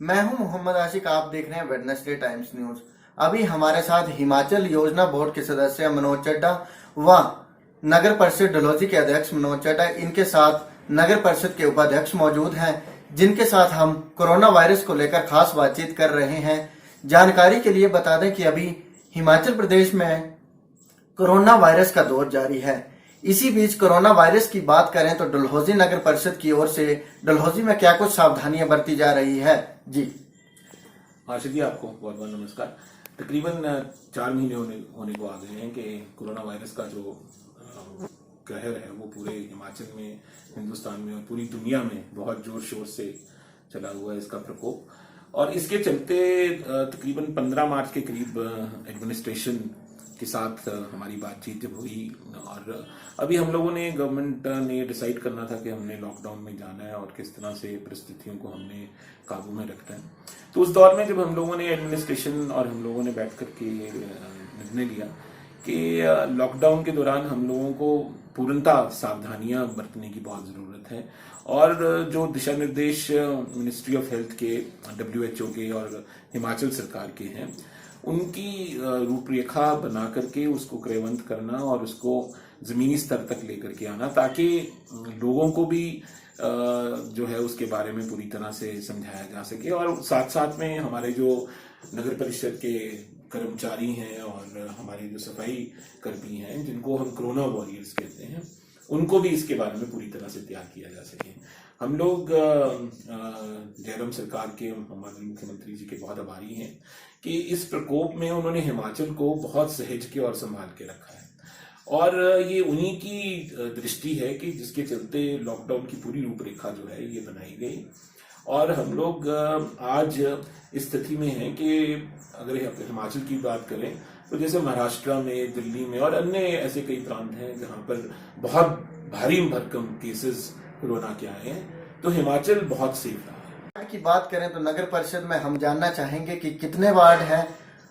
मैं हूं मोहम्मद आशिक। आप देख रहे हैं वेडनेसडे टाइम्स न्यूज। अभी हमारे साथ हिमाचल योजना बोर्ड के सदस्य मनोज चड्ढा व नगर परिषद डलहौजी के अध्यक्ष मनोज चड्ढा, इनके साथ नगर परिषद के उपाध्यक्ष मौजूद हैं, जिनके साथ हम कोरोना वायरस को लेकर खास बातचीत कर रहे हैं। जानकारी के लिए बता दें कि अभी हिमाचल प्रदेश में कोरोना वायरस का दौर जारी है। इसी बीच कोरोना वायरस की बात करें तो डलहौजी नगर परिषद की ओर से डलहौजी में क्या कुछ सावधानियां बरती जा रही है। जी आशिक जी, आपको बहुत बहुत नमस्कार। तकरीबन 4 महीने होने को आ गए हैं कि कोरोना वायरस का जो कहर है वो पूरे हिमाचल में, हिंदुस्तान में और पूरी दुनिया में बहुत जोर शोर से चला हुआ है इसका प्रकोप। और इसके चलते तकरीबन 15 मार्च के करीब एडमिनिस्ट्रेशन के साथ हमारी बातचीत जब हुई, और अभी हम लोगों ने, गवर्नमेंट ने डिसाइड करना था कि हमने लॉकडाउन में जाना है और किस तरह से परिस्थितियों को हमने काबू में रखना है। तो उस दौर में जब हम लोगों ने एडमिनिस्ट्रेशन और हम लोगों ने बैठ करके ये निर्णय लिया कि लॉकडाउन के दौरान हम लोगों को पूर्णतः सावधानियां बरतने की बहुत ज़रूरत है। और जो दिशा निर्देश मिनिस्ट्री ऑफ हेल्थ के, WHO के और हिमाचल सरकार के हैं, उनकी रूपरेखा बना करके उसको क्रियान्वित करना और उसको जमीनी स्तर तक लेकर के आना, ताकि लोगों को भी जो है उसके बारे में पूरी तरह से समझाया जा सके। और साथ साथ में हमारे जो नगर परिषद के कर्मचारी हैं और हमारे जो सफाई कर्मी हैं, जिनको हम कोरोना वॉरियर्स कहते हैं, उनको भी इसके बारे में पूरी तरह से तैयार किया जा सके। हम लोग जयराम सरकार के, हमारे मुख्यमंत्री जी के बहुत आभारी हैं कि इस प्रकोप में उन्होंने हिमाचल को बहुत सहेज के और संभाल के रखा है। और ये उन्हीं की दृष्टि है कि जिसके चलते लॉकडाउन की पूरी रूपरेखा जो है ये बनाई गई। और हम लोग आज इस स्थिति में हैं कि अगर हिमाचल की बात करें तो जैसे महाराष्ट्र में, दिल्ली में और अन्य ऐसे कई प्रांत हैं जहां पर बहुत भारी भरकम केसेस कोरोना के आए हैं, तो हिमाचल बहुत सेफ रहा है। की बात करें तो नगर परिषद में हम जानना चाहेंगे कि कितने वार्ड हैं।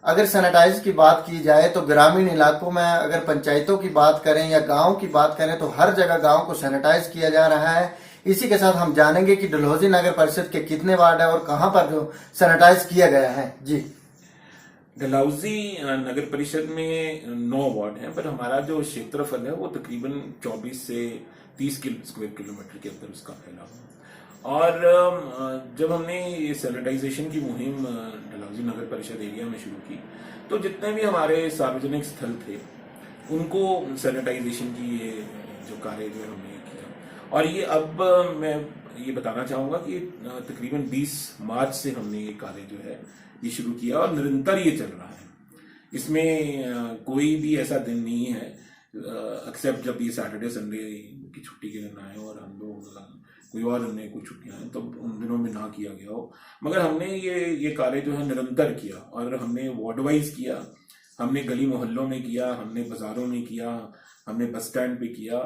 अगर सैनिटाइज की बात की जाए तो ग्रामीण इलाकों में, अगर पंचायतों की बात करें या गांव की बात करें तो हर जगह गांव को सैनिटाइज किया जा रहा है। इसी के साथ हम जानेंगे कि डलहौजी नगर परिषद के कितने वार्ड है और कहां पर जो सैनिटाइज किया गया है। जी, डलहौजी नगर परिषद में 9 वार्ड हैं, पर हमारा जो क्षेत्रफल है वो तकरीबन 24 से 30 स्क्वायर किलोमीटर के अंदर उसका फैला हुआ। और जब हमने ये सैनिटाइजेशन की मुहिम डलहौजी नगर परिषद एरिया में शुरू की, तो जितने भी हमारे सार्वजनिक स्थल थे उनको सैनिटाइजेशन की ये जो कार्य जो हमने किया। और ये अब मैं ये बताना चाहूंगा कि तकरीबन 20 मार्च से हमने ये कार्य जो है ये शुरू किया और निरंतर ये चल रहा है। इसमें कोई भी ऐसा दिन नहीं है एक्सेप्ट जब ये सैटरडे संडे की छुट्टी के दिन आए और हम लोग कोई और अन्य कुछ छुट्टियां हैं तो उन दिनों में ना किया गया हो। मगर हमने ये कार्य जो है निरंतर किया, और हमने वार्ड वाइज किया, हमने गली मोहल्लों में किया, हमने बाजारों में किया, हमने बस स्टैंड पे किया,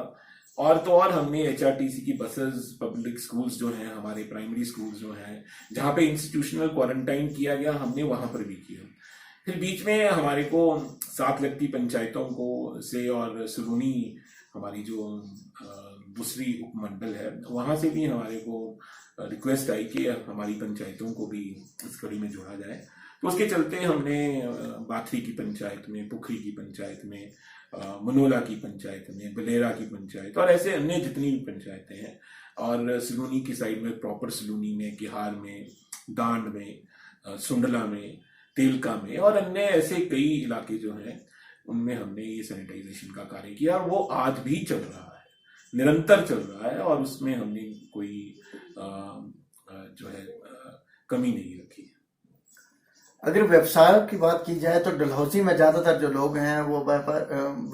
और तो और हमने HRTC की बसेस, पब्लिक स्कूल्स जो हैं, हमारे प्राइमरी स्कूल्स जो हैं जहाँ पे इंस्टीट्यूशनल क्वारंटाइन किया गया, हमने वहां पर भी किया। फिर बीच में हमारे को साथ लगती पंचायतों को से और सलूनी, हमारी जो दूसरी उपमंडल है, वहां से भी हमारे को रिक्वेस्ट आई कि हमारी पंचायतों को भी इस कड़ी में जोड़ा जाए। तो उसके चलते हमने बाथरी की पंचायत में, पुखरी की पंचायत में, मनोला की पंचायत में, बलेरा की पंचायत और ऐसे अन्य जितनी भी पंचायतें हैं, और सलूनी की साइड में प्रॉपर सलूनी में, किहार में, दांड में, सुंडला में, तेलका में और अन्य ऐसे कई इलाके जो हैं उनमें हमने ये सैनिटाइजेशन का कार्य किया। और वो आज भी चल रहा है, निरंतर चल रहा है, और उसमें हमने कोई जो है कमी नहीं रखी। अगर व्यवसाय की बात की जाए तो डलहौजी में ज्यादातर जो लोग हैं वो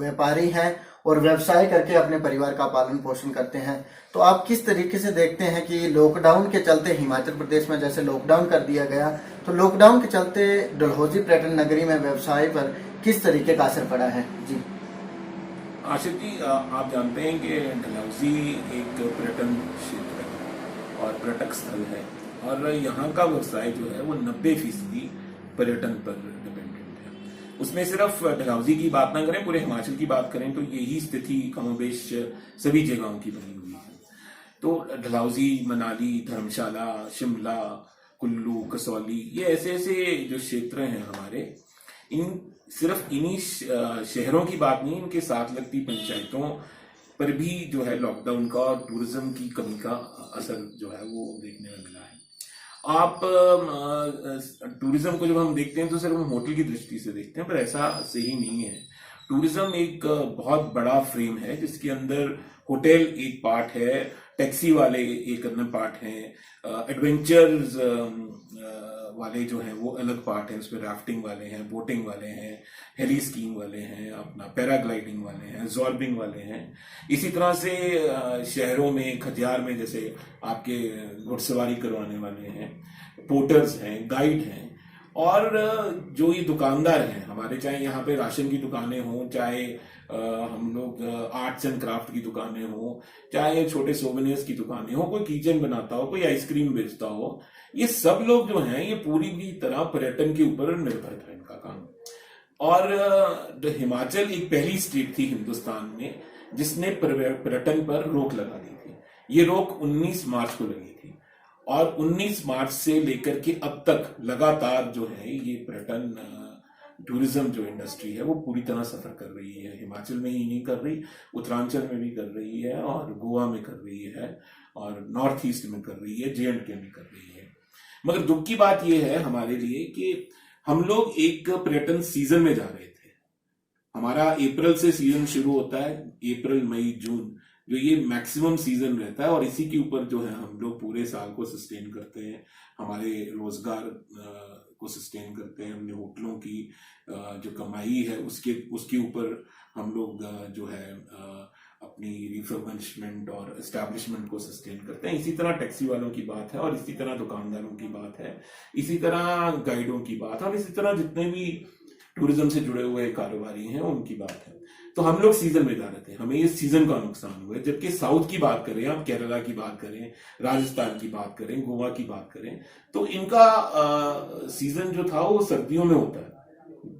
व्यापारी हैं और व्यवसाय करके अपने परिवार का पालन पोषण करते हैं। तो आप किस तरीके से देखते हैं कि लॉकडाउन के चलते हिमाचल प्रदेश में जैसे लॉकडाउन कर दिया गया, तो लॉकडाउन के चलते डलहौजी पर्यटन नगरी में व्यवसाय पर किस तरीके का असर पड़ा है। जी आशिक जी, आप जानते हैं कि डलहौजी एक पर्यटन क्षेत्र है और पर्यटक स्थल है, और यहाँ का व्यवसाय जो है वो 90% पर्यटन पर डिपेंडेंट है। उसमें सिर्फ डलहौजी की बात ना करें, पूरे हिमाचल की बात करें तो यही स्थिति कमोबेश सभी जगहों की बनी हुई है। तो डलहौजी, मनाली, धर्मशाला, शिमला, कुल्लू, कसौली, ये ऐसे ऐसे जो क्षेत्र हैं हमारे, इन सिर्फ इन्हीं शहरों की बात नहीं, इनके साथ लगती पंचायतों पर भी जो है लॉकडाउन का और टूरिज्म की कमी का असर जो है वो देखने में मिला है। आप टूरिज्म को जब हम देखते हैं तो सिर्फ हम होटल की दृष्टि से देखते हैं, पर ऐसा सही नहीं है। टूरिज्म एक बहुत बड़ा फ्रेम है जिसके अंदर होटल एक पार्ट है, टैक्सी वाले एक अन्य पार्ट है, एडवेंचर्स वाले जो हैं वो अलग पार्ट है, उसमें राफ्टिंग वाले हैं, बोटिंग वाले हैं, हेली स्कीइंग वाले हैं, अपना पैराग्लाइडिंग वाले हैं, जॉर्बिंग वाले हैं। इसी तरह से शहरों में खतियार में जैसे आपके घुड़सवारी करवाने वाले हैं, पोर्टर्स हैं, गाइड हैं, और जो ये दुकानदार हैं हमारे, चाहे यहाँ पे राशन की दुकानें हों, चाहे हम लोग आर्ट्स एंड क्राफ्ट की दुकानें हों, चाहे छोटे सोवेनियर्स की दुकानें हो, कोई किचन बनाता हो, कोई आइसक्रीम बेचता हो, ये सब लोग जो हैं ये पूरी भी तरह पर्यटन के ऊपर निर्भर था इनका काम। और हिमाचल एक पहली स्टेट थी हिंदुस्तान में जिसने पर्यटन पर रोक लगा दी थी। ये रोक 19 मार्च को लगी थी और 19 मार्च से लेकर के अब तक लगातार जो है ये पर्यटन टूरिज्म जो इंडस्ट्री है वो पूरी तरह सफर कर रही है। हिमाचल में ही नहीं कर रही, उत्तरांचल में भी कर रही है, और गोवा में कर रही है, और नॉर्थ ईस्ट में कर रही है, J&K में कर रही है। मगर दुख की बात यह है हमारे लिए कि हम लोग एक पर्यटन सीजन में जा रहे थे। हमारा अप्रैल से सीजन शुरू होता है, अप्रैल, मई, जून, जो ये मैक्सिमम सीजन रहता है, और इसी के ऊपर जो है हम लोग पूरे साल को सस्टेन करते हैं, हमारे रोजगार को सस्टेन करते हैं, हमने होटलों की जो कमाई है उसके ऊपर हम लोग जो है अपनी रिफर्बिशमेंट और एस्टैब्लिशमेंट को सस्टेन करते हैं। इसी तरह टैक्सी वालों की बात है, और इसी तरह दुकानदारों की बात है, इसी तरह गाइडों की बात है, और इसी तरह जितने भी टूरिज्म से जुड़े हुए कारोबारी हैं उनकी बात है। तो हम लोग सीजन में जा रहे थे, हमें इस सीजन का नुकसान हुआ है। जबकि साउथ की बात करें, आप केरला की बात करें, राजस्थान की बात करें, गोवा की बात करें, तो इनका सीजन जो था वो सर्दियों में होता है,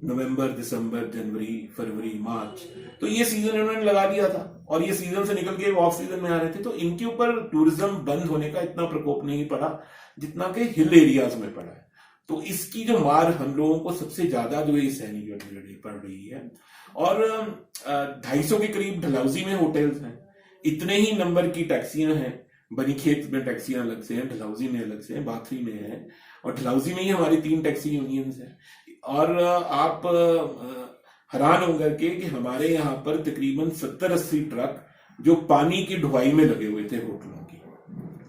नवंबर, दिसंबर, जनवरी, फरवरी, मार्च। तो ये सीजन इन्होंने लगा दिया था और ये सीजन से निकल के ऑफ सीजन में आ रहे थे, तो इनके ऊपर टूरिज्म बंद होने का इतना प्रकोप नहीं पड़ा जितना कि हिल एरियाज में पड़ा है। तो इसकी जो मार हम लोगों को सबसे ज्यादा जो है सहनी पड़ रही है। और 250 के करीब डलहौजी में होटल्स हैं, इतने ही नंबर की टैक्सियां हैं, बनीखेत में टैक्सियां अलग से हैं, डलहौजी में अलग से हैं, बाथरी में है, और डलहौजी में ही हमारी 3 टैक्सी यूनियंस हैं। और आप हैरान होकर के कि हमारे यहाँ पर तकरीबन 70-80 ट्रक जो पानी की ढुआई में लगे हुए थे होटलों की,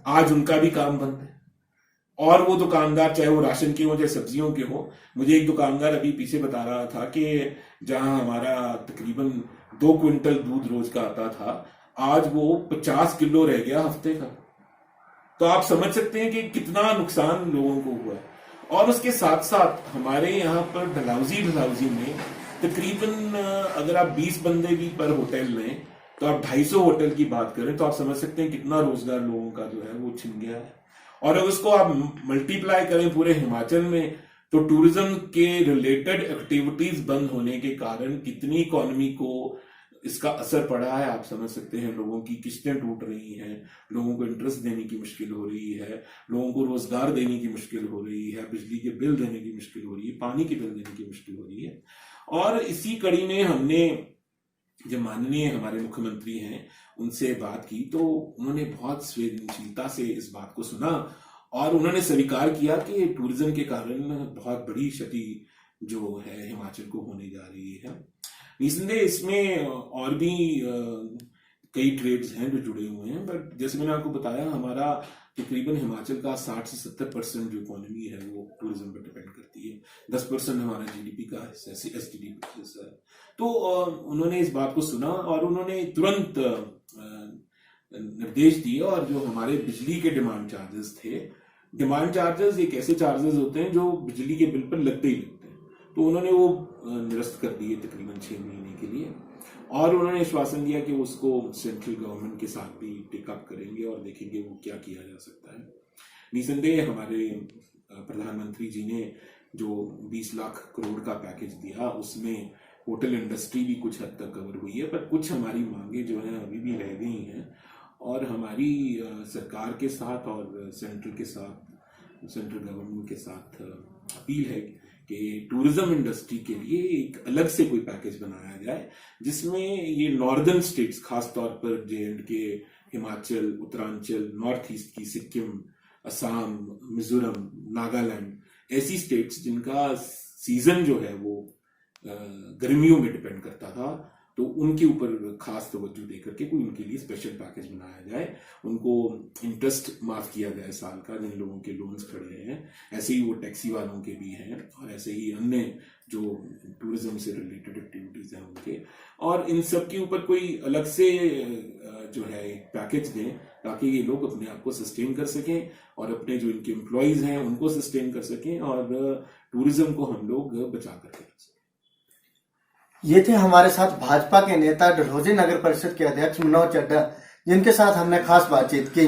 आज उनका भी काम बंद है। और वो दुकानदार, चाहे वो राशन के हो चाहे सब्जियों के हो, मुझे एक दुकानदार अभी पीछे बता रहा था कि जहां हमारा तकरीबन 2 क्विंटल दूध रोज का आता था, आज वो 50 किलो रह गया हफ्ते का। तो आप समझ सकते हैं कि कितना नुकसान लोगों को हुआ है। और उसके साथ साथ हमारे यहाँ पर डलहौजी में तकरीबन अगर आप 20 बंदे भी पर होटल लें तो आप 250 होटल की बात करें तो आप समझ सकते हैं कितना रोजगार लोगों का जो है वो छिन गया है। और अगर उसको आप मल्टीप्लाई करें पूरे हिमाचल में, तो टूरिज्म के रिलेटेड एक्टिविटीज बंद होने के कारण कितनी इकोनॉमी को इसका असर पड़ा है आप समझ सकते हैं। लोगों की किस्तें टूट रही हैं, लोगों को इंटरेस्ट देने की मुश्किल हो रही है, लोगों को रोजगार देने की मुश्किल हो रही है, बिजली के बिल देने की मुश्किल हो रही है, पानी के बिल देने की मुश्किल हो रही है। और इसी कड़ी में हमने जब माननीय हमारे मुख्यमंत्री हैं उनसे बात की तो उन्होंने बहुत संवेदनशीलता से इस बात को सुना और उन्होंने स्वीकार किया कि टूरिज्म के कारण बहुत बड़ी क्षति जो है हिमाचल को होने जा रही है। निसंदेह इसमें और भी कई ट्रेड्स हैं जो जुड़े हुए हैं, बट जैसे मैंने आपको बताया हमारा तकरीबन हिमाचल का 60 से 70% जो इकोनॉमी है वो टूरिज्म पर डिपेंड करती है। 10% हमारा जीडीपी का हिस्सा, एसटीडी का हिस्सा है। तो उन्होंने इस बात को सुना और उन्होंने तुरंत निर्देश दिए और जो हमारे बिजली के डिमांड चार्जेस थे, डिमांड चार्जेस एक ऐसे चार्जेस होते हैं जो बिजली के बिल पर लगते ही लगते हैं, तो उन्होंने वो निरस्त कर दिए तकरीबन 6 महीने के लिए। और उन्होंने आश्वासन दिया कि उसको सेंट्रल गवर्नमेंट के साथ भी टेकअप करेंगे और देखेंगे वो क्या किया जा सकता है। निसंदेह हमारे प्रधानमंत्री जी ने जो 20 लाख करोड़ का पैकेज दिया उसमें होटल इंडस्ट्री भी कुछ हद तक कवर हुई है, पर कुछ हमारी मांगे जो हैं अभी भी रह गई हैं और हमारी सरकार के साथ और सेंट्रल के साथ सेंट्रल गवर्नमेंट के साथ अपील है कि टूरिज्म इंडस्ट्री के लिए एक अलग से कोई पैकेज बनाया जाए जिसमें ये नॉर्दर्न स्टेट्स, खास तौर पर J&K, Himachal, Uttaranchal, north east की सिक्किम, असम, मिजोरम, नागालैंड, ऐसी स्टेट्स जिनका सीजन जो है वो गर्मियों में डिपेंड करता था, तो उनके ऊपर खास तवज्जो देकर के कोई उनके लिए स्पेशल पैकेज बनाया जाए, उनको इंटरेस्ट माफ किया जाए साल का, जिन लोगों के लोन्स खड़े हैं, ऐसे ही वो टैक्सी वालों के भी हैं और ऐसे ही अन्य जो टूरिज्म से रिलेटेड एक्टिविटीज हैं उनके, और इन सब के ऊपर कोई अलग से जो है एक पैकेज दें ताकि ये लोग अपने आप को सस्टेन कर सकें और अपने जो इनके एम्प्लॉयज हैं उनको सस्टेन कर सकें और टूरिज्म को हम लोग बचा कर रख सकें। ये थे हमारे साथ भाजपा के नेता, डलहौजी नगर परिषद के अध्यक्ष मनोज चड्ढा, जिनके साथ हमने खास बातचीत की।